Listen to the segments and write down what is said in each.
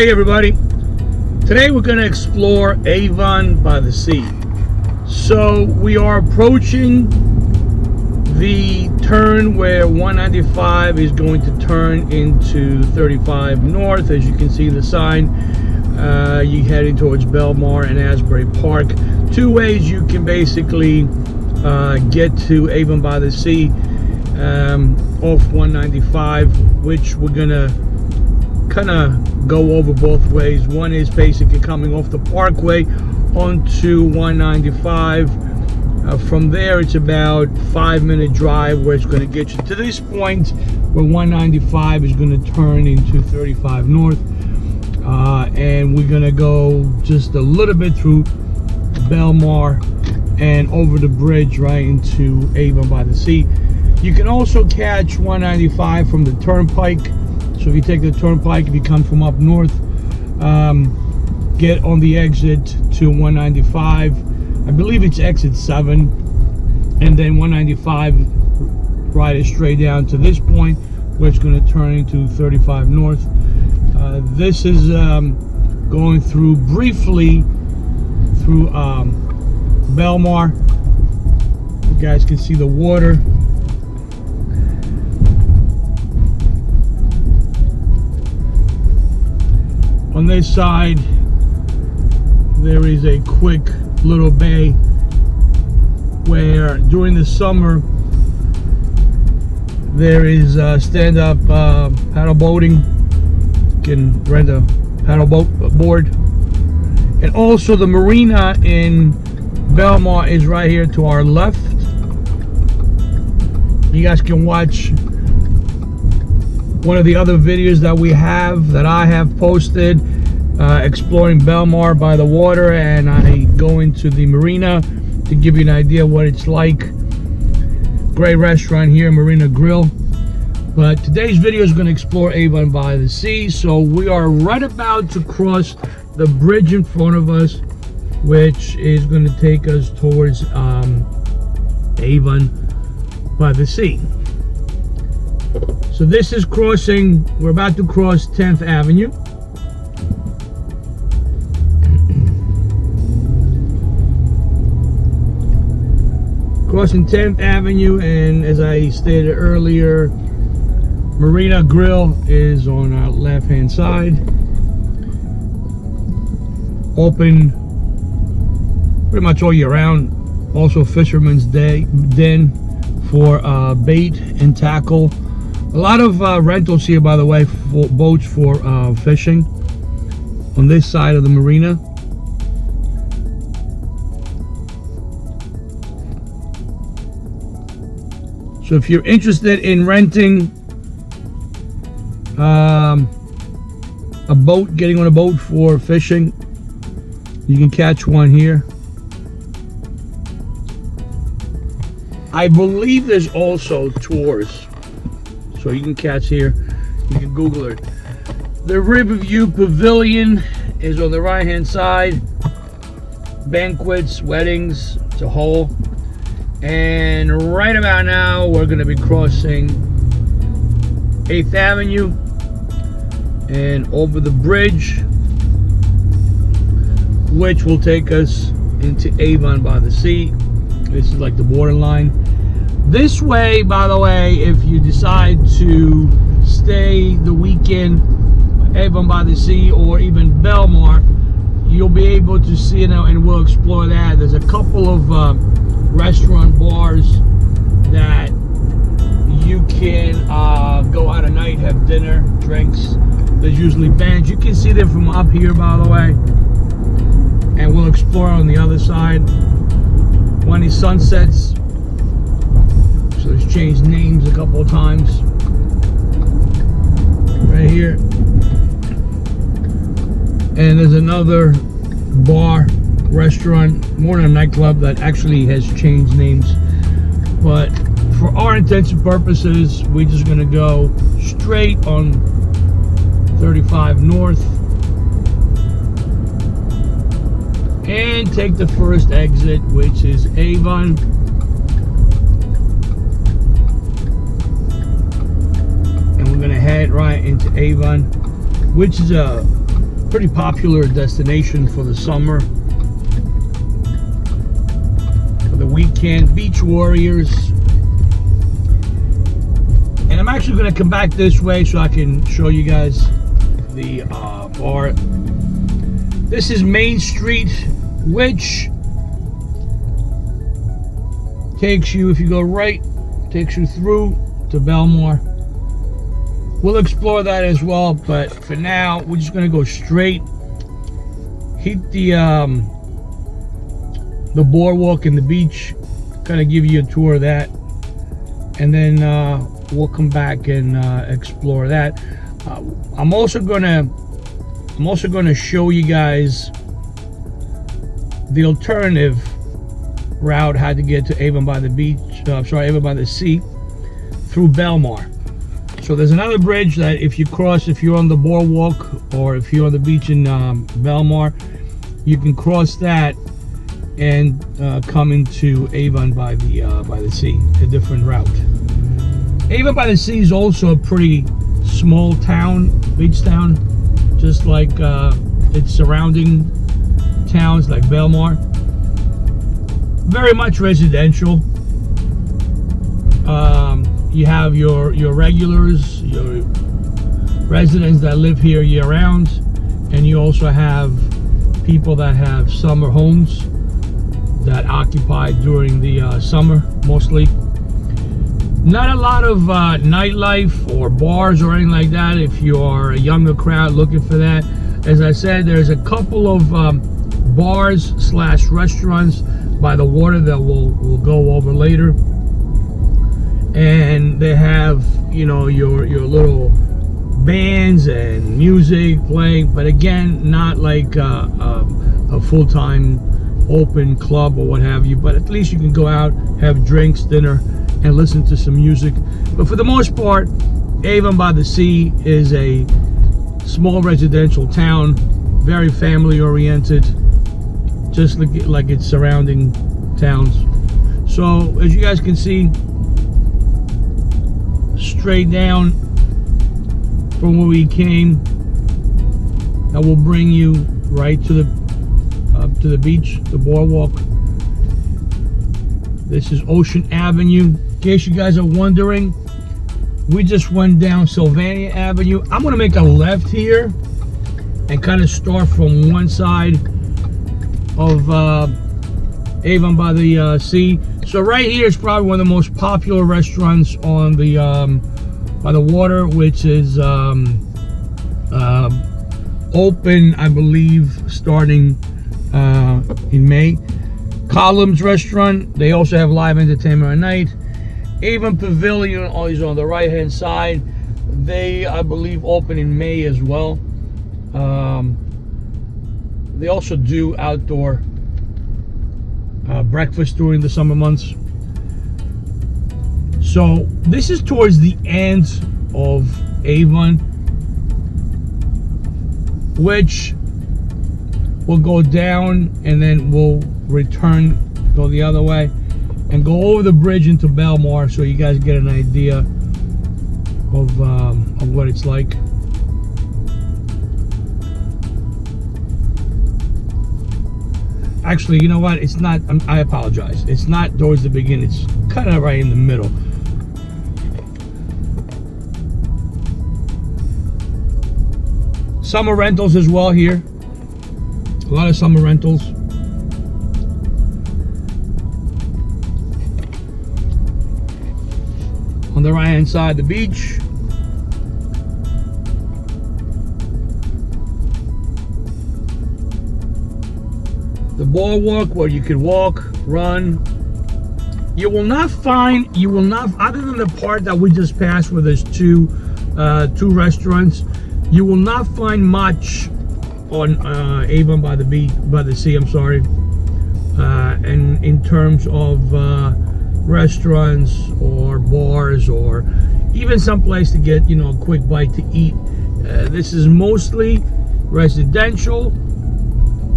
Hey everybody, today we're going to explore Avon by the Sea. So we are approaching the turn where 195 is going to turn into 35 north. As you can see the sign, you're heading towards Belmar and Asbury Park. Two ways you can basically get to Avon by the Sea off 195, which we're going to kind of go over both ways. One is basically coming off the parkway onto 195. From there it's about 5-minute drive where it's going to get you to this point where 195 is going to turn into 35 north, and we're going to go just a little bit through Belmar and over the bridge right into Avon by the Sea. You can also catch 195 from the turnpike. So if you take the turnpike, if you come from up north, get on the exit to 195. I believe it's exit 7, and then 195 ride it straight down to this point where it's going to turn into 35 north. This is going through briefly through Belmar. You guys can see the water. On this side, there is a quick little bay where during the summer there is stand-up paddle boating. You can rent a paddle board. And also the marina in Belmar is right here to our left. You guys can watch one of the other videos that I have posted exploring Belmar by the water, and I go into the marina to give you an idea what it's like. Great restaurant here, Marina Grill. But today's video is going to explore Avon by the Sea. So we are right about to cross the bridge in front of us, which is going to take us towards Avon by the Sea. So this is crossing, we're about to cross 10th Avenue. Crossing 10th Avenue, and as I stated earlier, Marina Grill is on our left-hand side. Open pretty much all year round. Also Fisherman's Den for bait and tackle. A lot of rentals here, by the way, for boats for fishing on this side of the marina. So if you're interested in renting a boat, getting on a boat for fishing, you can catch one here. I believe there's also tours. So you can catch here, you can Google it. The Riverview Pavilion is on the right hand side. Banquets, weddings, it's a whole. And right about now we're going to be crossing 8th Avenue and over the bridge, which will take us into Avon by the Sea. This is like the borderline. This way, by the way, if you decide to stay the weekend Avon by the Sea or even Belmar, you'll be able to see it, and we'll explore that. There's a couple of restaurant bars that you can go out at night, have dinner, drinks. There's usually bands. You can see them from up here, by the way. And we'll explore on the other side. One is Sunsets. So it's changed names a couple of times. Right here. And there's another bar, restaurant, more than a nightclub, that actually has changed names. But for our intents and purposes, we're just going to go straight on 35 north and take the first exit, which is Avon. And we're going to head right into Avon, which is a pretty popular destination for the summer, for the weekend, beach warriors. And I'm actually going to come back this way so I can show you guys the bar. This is Main Street, which takes you, if you go right, takes you through to Belmar. We'll explore that as well, but for now, we're just gonna go straight, hit the boardwalk and the beach, kind of give you a tour of that, and then we'll come back and explore that. I'm also gonna show you guys the alternative route, how to get to Avon by the beach. Avon by the Sea through Belmar. So there's another bridge that if you cross, if you're on the boardwalk or if you're on the beach in Belmar, you can cross that and come into Avon by the Sea, a different route. Avon by the Sea is also a pretty small town, beach town, just like its surrounding towns like Belmar. Very much residential. You have your regulars, your residents that live here year round, and you also have people that have summer homes that occupy during the summer mostly. Not a lot of nightlife or bars or anything like that if you are a younger crowd looking for that. As I said, there's a couple of bars slash restaurants by the water that we'll go over later, and they have, you know, your little bands and music playing, but again, not like a full-time open club or what have you, but at least you can go out, have drinks, dinner, and listen to some music. But for the most part, Avon by the Sea is a small residential town, very family oriented, just like its surrounding towns. So as you guys can see, straight down from where we came, that will bring you right to the beach, the boardwalk. This is Ocean Avenue. In case you guys are wondering, we just went down Sylvania Avenue. I'm gonna make a left here and kind of start from one side of Avon by the Sea. So right here is probably one of the most popular restaurants on the by the water, which is open, I believe, starting in May. Columns Restaurant, they also have live entertainment at night. Avon Pavilion is on the right hand side. They, I believe, open in May as well. They also do outdoor breakfast during the summer months. So this is towards the end of Avon, which will go down and then we'll return, go the other way and go over the bridge into Belmar, so you guys get an idea of what it's like. Actually, you know what? It's not. I apologize. It's not towards the beginning. It's kind of right in the middle. Summer rentals as well here. A lot of summer rentals. On the right hand side, the beach. The boardwalk where you can walk, run. You will not, other than the part that we just passed where there's two restaurants, you will not find much on Avon by the Sea, I'm sorry. And in terms of restaurants or bars or even some place to get, you know, a quick bite to eat. This is mostly residential,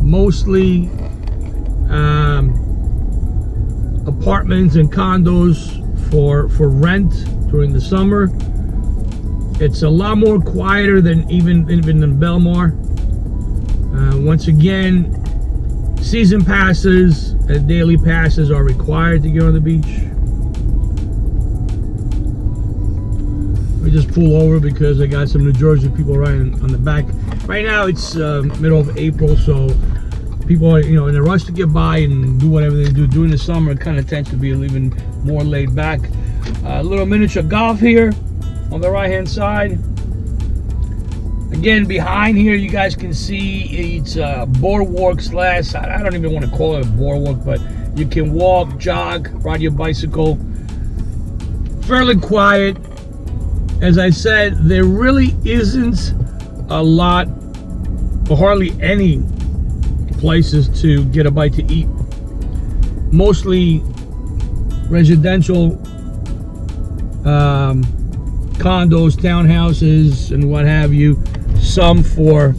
mostly apartments and condos for rent during the summer. It's a lot more quieter than even in Belmar. Once again, season passes and daily passes are required to get on the beach. We just pull over because I got some New Jersey people riding on the back. Right now it's middle of April, so people are, you know, in a rush to get by and do whatever they do. During the summer, it kind of tends to be even more laid back. A little miniature golf here on the right hand side. Again, behind here you guys can see it's boardwalk slash, I don't even want to call it a boardwalk, but you can walk, jog, ride your bicycle. Fairly quiet. As I said, there really isn't a lot or hardly any places to get a bite to eat. Mostly residential condos, townhouses, and what have you. Some for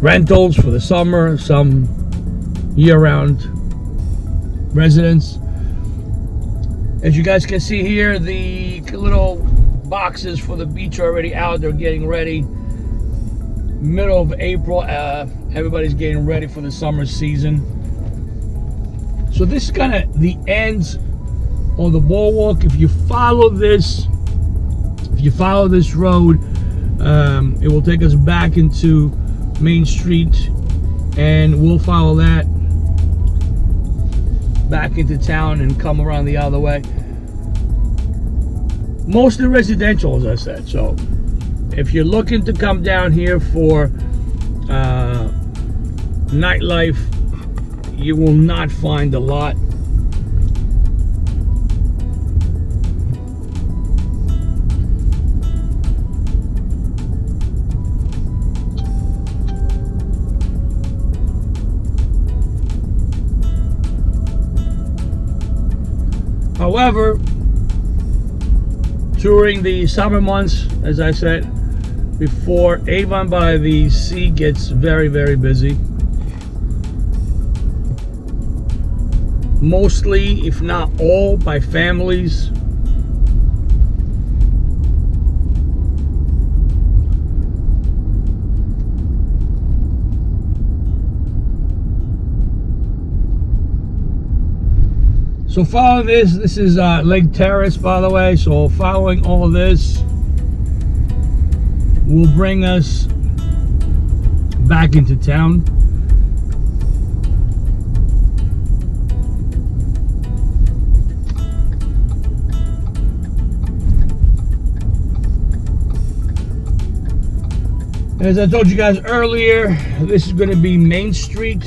rentals for the summer, some year-round residents. As you guys can see here, the little boxes for the beach are already out. They're getting ready. Middle of April, everybody's getting ready for the summer season. So this is kind of the ends of the boardwalk. If you follow this road, it will take us back into Main Street, and we'll follow that back into town and come around the other way. Mostly residential, as I said. So if you're looking to come down here for nightlife, you will not find a lot. However, during the summer months, as I said before, Avon by the Sea gets very, very busy. Mostly, if not all, by families. So following this is Lake Terrace, by the way. So following all of this will bring us back into town. As I told you guys earlier, this is going to be Main Street,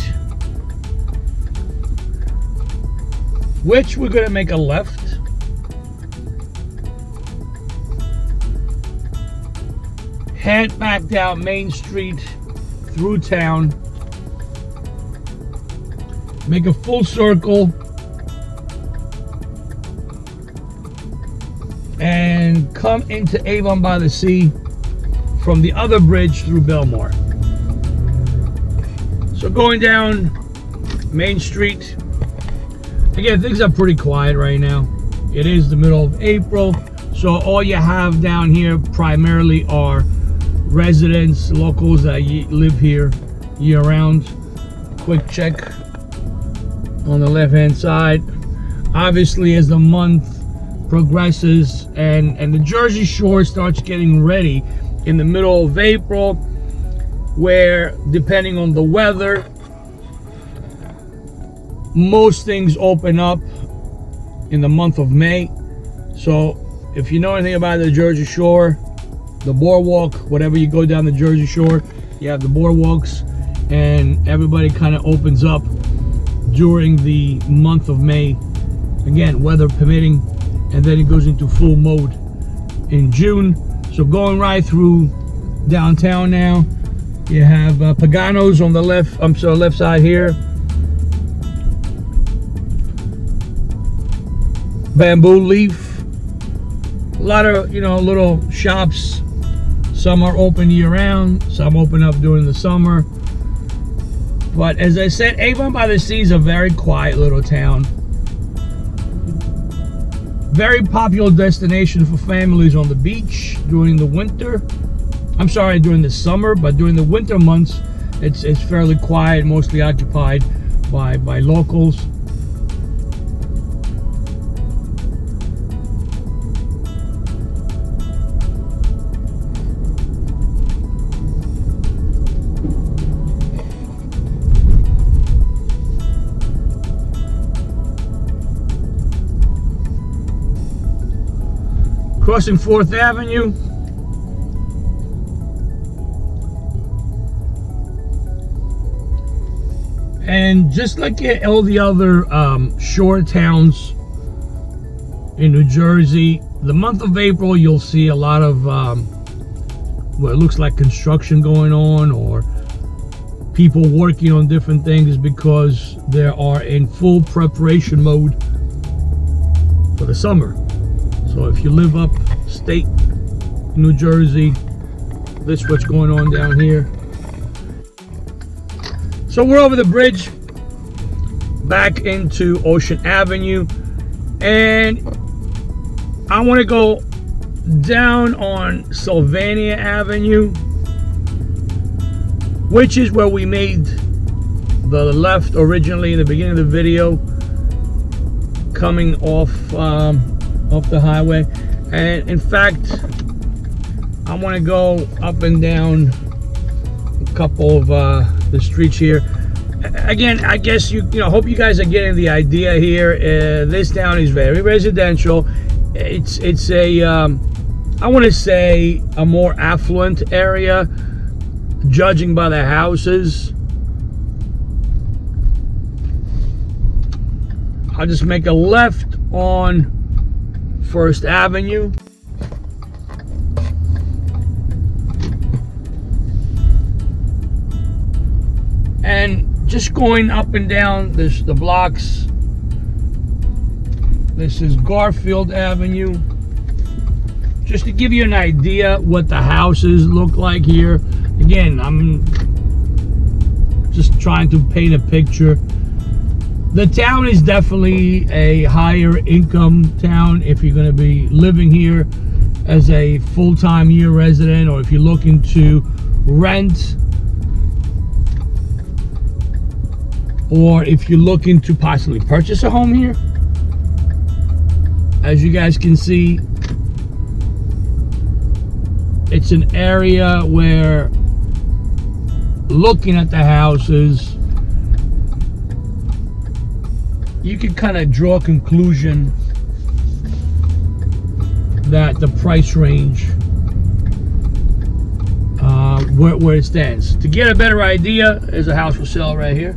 which we're going to make a left. Head back down Main Street through town. Make a full circle. And come into Avon by the Sea from the other bridge through Belmore. So going down Main Street. Again, things are pretty quiet right now. It is the middle of April, so all you have down here primarily are residents, locals that live here year-round. Quick check on the left-hand side. Obviously, as the month progresses and the Jersey Shore starts getting ready in the middle of April, where, depending on the weather, most things open up in the month of May. So if you know anything about the Jersey Shore, the boardwalk, whatever you go down the Jersey Shore, you have the boardwalks, and everybody kind of opens up during the month of May, again, weather permitting, and then it goes into full mode in June. So going right through downtown now, you have Pagano's on the left, left side here. Bamboo Leaf, a lot of, little shops. Some are open year-round, some open up during the summer. But as I said, Avon by the Sea is a very quiet little town. Very popular destination for families on the beach during the winter. I'm sorry, during the summer, but during the winter months, It's fairly quiet, mostly occupied by locals. Crossing 4th Avenue. And just like all the other shore towns in New Jersey, the month of April you'll see a lot of what it looks like construction going on, or people working on different things, because they are in full preparation mode for the summer. So if you live upstate New Jersey, this is what's going on down here. So we're over the bridge back into Ocean Avenue, and I want to go down on Sylvania Avenue, which is where we made the left originally in the beginning of the video, coming off the highway. And in fact, I want to go up and down a couple of the streets here. Again, I guess you know, hope you guys are getting the idea here. This town is very residential. It's a I want to say a more affluent area, judging by the houses. I'll just make a left on 1st Avenue. And just going up and down the blocks. This is Garfield Avenue. Just to give you an idea what the houses look like here. Again, I'm just trying to paint a picture. The town is definitely a higher income town if you're going to be living here as a full-time year resident, or if you're looking to rent, or if you're looking to possibly purchase a home here. As you guys can see, it's an area where, looking at the houses, you can kind of draw a conclusion that the price range, where it stands. To get a better idea, there's a house for sale right here.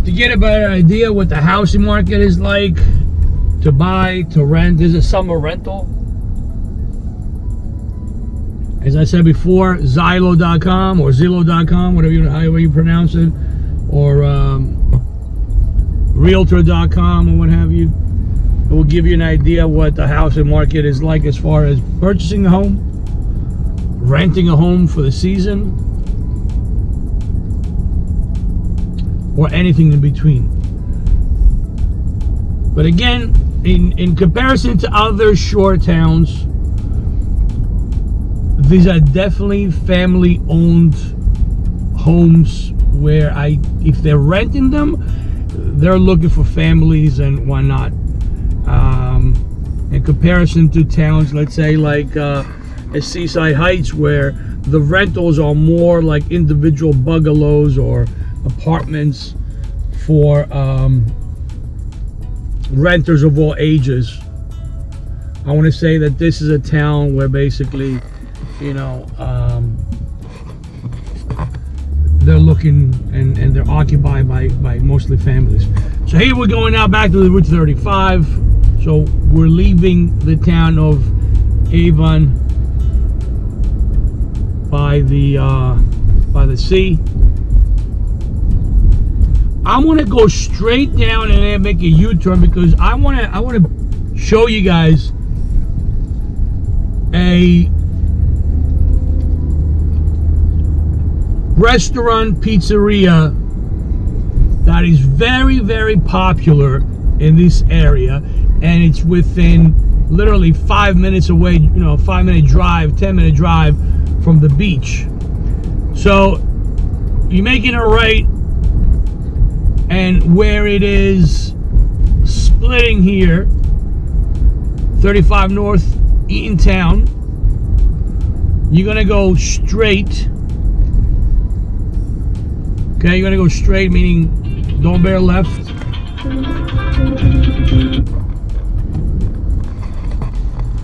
To get a better idea what the housing market is like, to buy, to rent, there's a summer rental. As I said before, Zillow.com or Zillow.com, however you pronounce it, or Realtor.com or what have you. It will give you an idea what the housing market is like as far as purchasing a home, renting a home for the season, or anything in between. But again, in comparison to other shore towns, these are definitely family-owned homes where if they're renting them, they're looking for families and whatnot. In comparison to towns, let's say like Seaside Heights, where the rentals are more like individual bungalows or apartments for renters of all ages. I want to say that this is a town where basically, you know, they're looking and they're occupied by mostly families. So here we're going now back to the Route 35. So we're leaving the town of Avon by the sea. I want to go straight down and then make a U-turn, because I want to show you guys a restaurant pizzeria that is very, very popular in this area, and it's within literally 5 minutes away, you know, 5-minute drive, 10-minute drive from the beach. So you're making a right, and where it is splitting here, 35 North Eatontown, you're gonna go straight. Okay, you're gonna go straight, meaning don't bear left.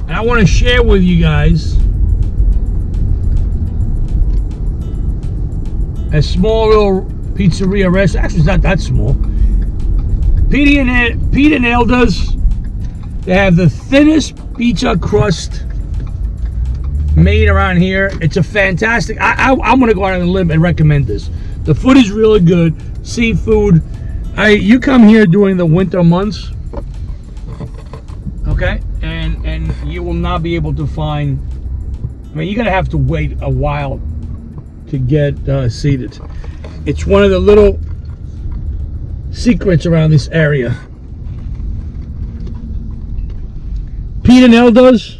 And I want to share with you guys a small little pizzeria restaurant. Actually, it's not that small. Pete and Elda's. They have the thinnest pizza crust made around here. It's a fantastic. I'm gonna go out on a limb and recommend this. The food is really good. Seafood. You come here during the winter months, okay, and you will not be able to find. I mean, you're gonna have to wait a while to get seated. It's one of the little secrets around this area. Pete and Elda's.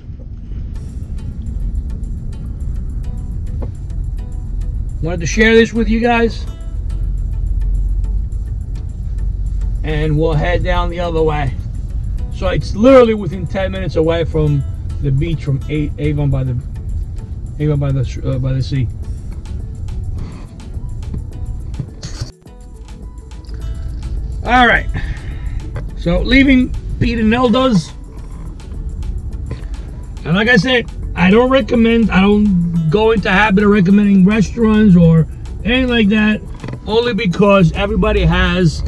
Wanted to share this with you guys. And we'll head down the other way. So it's literally within 10 minutes away from the beach, from Avon by the Sea. All right. So leaving Pete and Elda's. And like I said, I don't go into habit of recommending restaurants or anything like that, only because everybody has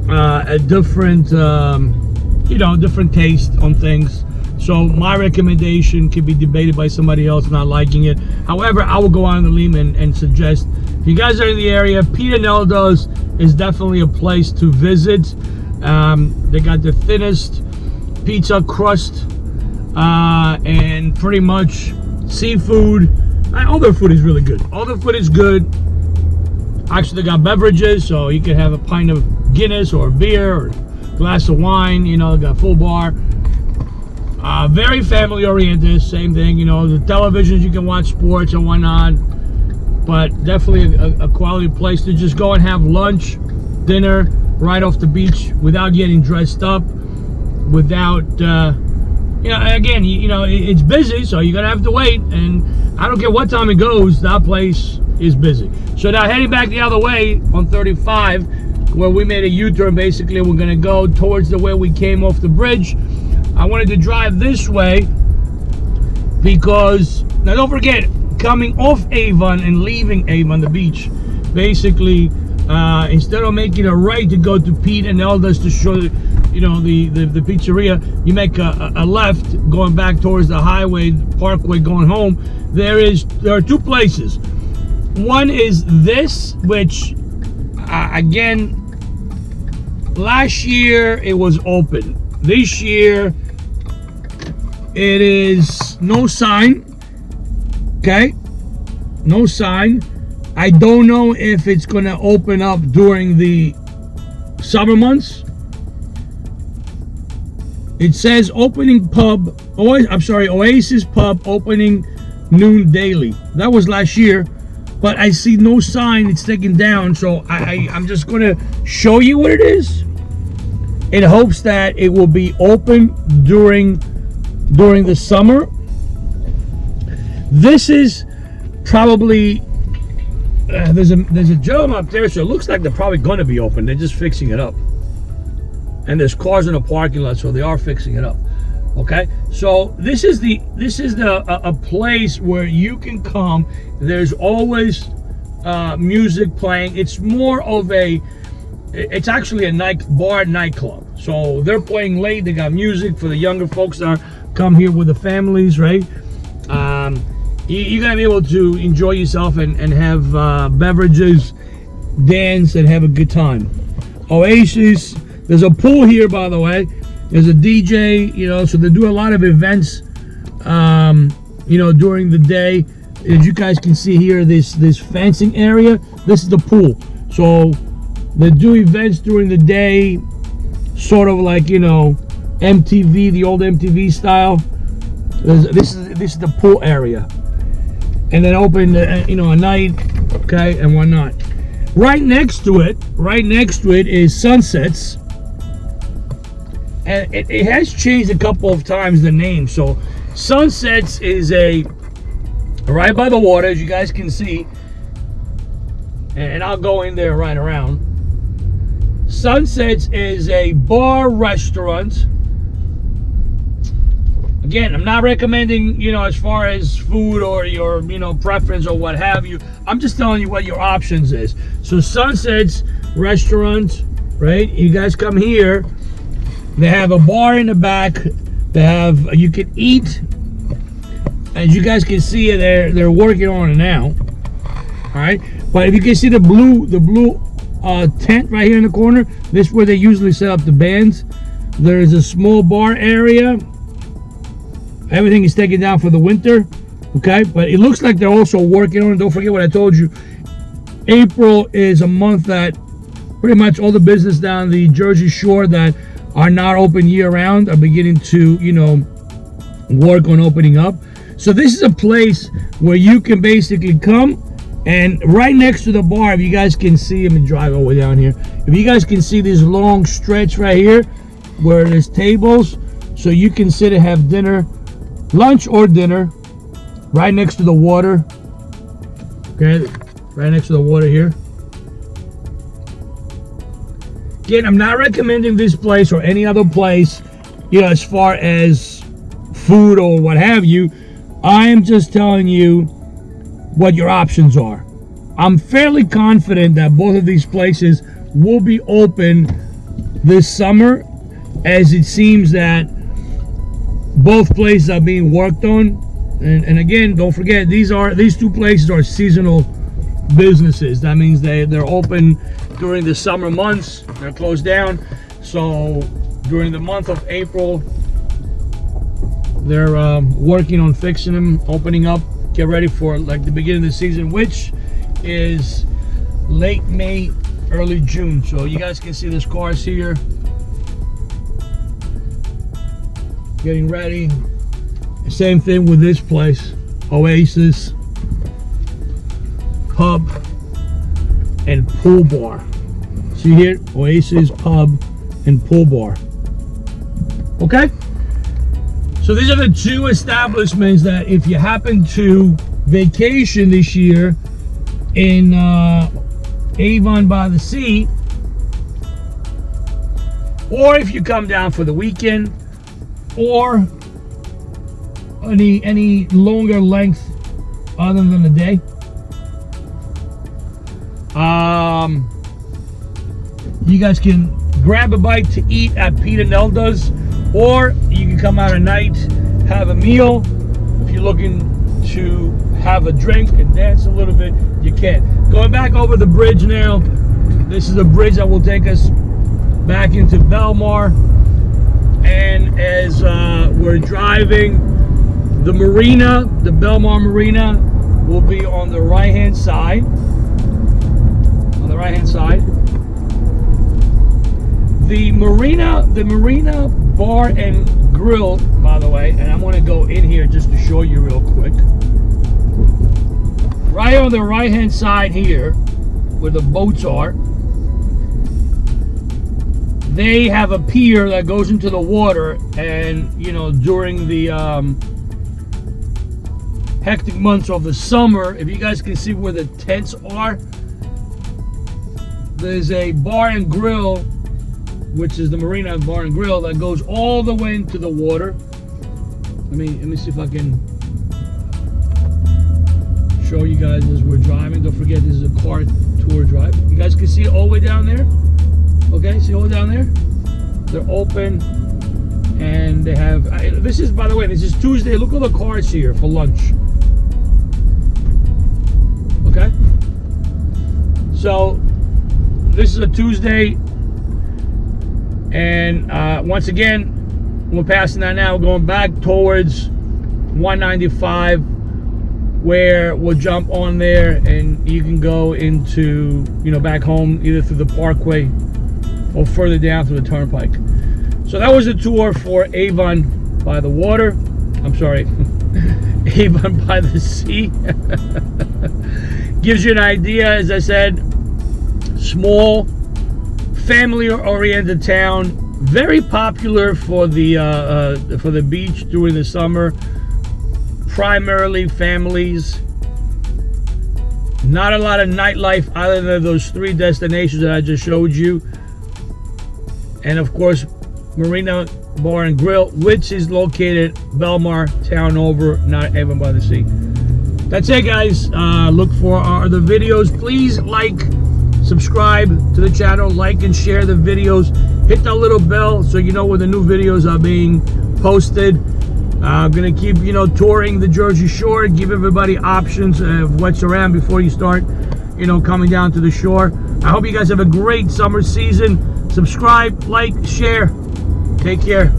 a different, different taste on things. So my recommendation can be debated by somebody else not liking it. However, I will go on the limb and suggest, if you guys are in the area, Pete and Elda's is definitely a place to visit. They got the thinnest pizza crust, and pretty much seafood. All their food is really good. All their food is good. Actually, they got beverages, so you can have a pint of Guinness or beer or a glass of wine. They got full bar. Very family oriented. Same thing. The televisions, you can watch sports and whatnot. But definitely a quality place to just go and have lunch, dinner right off the beach without getting dressed up, without again, it's busy, so you're gonna have to wait, and I don't care what time it goes, that place is busy. So now heading back the other way on 35, where we made a U-turn, basically we're gonna go towards the way we came off the bridge. I wanted to drive this way because, now don't forget, coming off Avon and leaving Avon, the beach, basically, instead of making a right to go to Pete and Elda's to show the pizzeria, you make a left going back towards the highway, parkway going home. There are two places. One is this, which again, last year it was open. This year it is no sign. Okay, no sign. I don't know if it's gonna open up during the summer months. It says opening pub, Oasis Pub opening noon daily. That was last year, but I see no sign it's taken down, so I'm just gonna show you what it is in hopes that it will be open during the summer. This is probably there's a gym up there, so it looks like they're probably going to be open. They're just fixing it up, and there's cars in the parking lot, so they are fixing it up. Okay, so this is a place where you can come. There's always music playing. It's more of it's actually a nightclub. So they're playing late. They got music for the younger folks that come here with the families, right? You're gonna be able to enjoy yourself and have beverages, dance, and have a good time. Oasis. There's a pool here, by the way. There's a DJ, so they do a lot of events, during the day. As you guys can see here, this fencing area, this is the pool. So they do events during the day, sort of like, MTV, the old MTV style. This is the pool area. And then open, at night, okay, and whatnot. Right next to it is Sunsets. And it has changed a couple of times, the name. So Sunsets is right by the water, as you guys can see. And I'll go in there right around. Sunsets is a bar restaurant. Again, I'm not recommending, as far as food or your, preference or what have you. I'm just telling you what your options is. So Sunsets Restaurant, right? You guys come here. They have a bar in the back. You can eat. As you guys can see, they're working on it now. All right. But if you can see the blue tent right here in the corner, this is where they usually set up the bands. There is a small bar area. Everything is taken down for the winter, okay? But it looks like they're also working on it. Don't forget what I told you. April is a month that pretty much all the business down the Jersey Shore that are not open year-round are beginning to, work on opening up. So this is a place where you can basically come, and right next to the bar, if you guys can see, let me drive over down here. If you guys can see this long stretch right here where there's tables, so you can sit and have dinner, lunch or dinner, right next to the water. Okay, right next to the water here. Again, I'm not recommending this place or any other place, as far as food or what have you. I am just telling you what your options are. I'm fairly confident that both of these places will be open this summer, as it seems that both places are being worked on. And again, don't forget, these two places are seasonal businesses. That means they're open during the summer months. They're closed down. So during the month of April, they're working on fixing them, opening up, get ready for like the beginning of the season, which is late May, early June. So you guys can see there's cars here getting ready. Same thing with this place, Oasis Pub and Pool Bar. See here, Oasis Pub and Pool Bar. Okay, so these are the two establishments that if you happen to vacation this year in Avon by the Sea, or if you come down for the weekend, or any longer length other than a day, you guys can grab a bite to eat at Pete and Nelda's, or you can come out at night, have a meal. If you're looking to have a drink and dance a little bit, you can. Going back over the bridge now, this is a bridge that will take us back into Belmar. And as we're driving, the marina, the Belmar Marina, will be on the right-hand side. On the right-hand side. The marina bar and grill, by the way, and I'm going to go in here just to show you real quick. Right on the right-hand side here, where the boats are, they have a pier that goes into the water, and during the hectic months of the summer, if you guys can see where the tents are, there's a bar and grill, which is the Marina Bar and Grill, that goes all the way into the water. Let me see if I can show you guys as we're driving. Don't forget, this is a car tour drive. You guys can see it all the way down there. Okay, see all the way down there? They're open, and they have, this is, by the way, this is Tuesday. Look at the cars here for lunch. Okay? So, this is a Tuesday, and once again, we're passing that now. We're going back towards 195, where we'll jump on there, and you can go into, back home, either through the Parkway or further down through the Turnpike. So that was a tour for Avon by the Water. I'm sorry, Avon by the Sea. Gives you an idea, as I said, small, family-oriented town. Very popular for the beach during the summer. Primarily families. Not a lot of nightlife other than those 3 destinations that I just showed you. And of course, Marina Bar and Grill, which is located Belmar Town over, not Avon by the Sea. That's it, guys. Look for our other videos. Please like, subscribe to the channel, like and share the videos. Hit that little bell so you know when the new videos are being posted. I'm gonna keep, touring the Jersey Shore, give everybody options of what's around before you start, coming down to the shore. I hope you guys have a great summer season. Subscribe, like, share. Take care.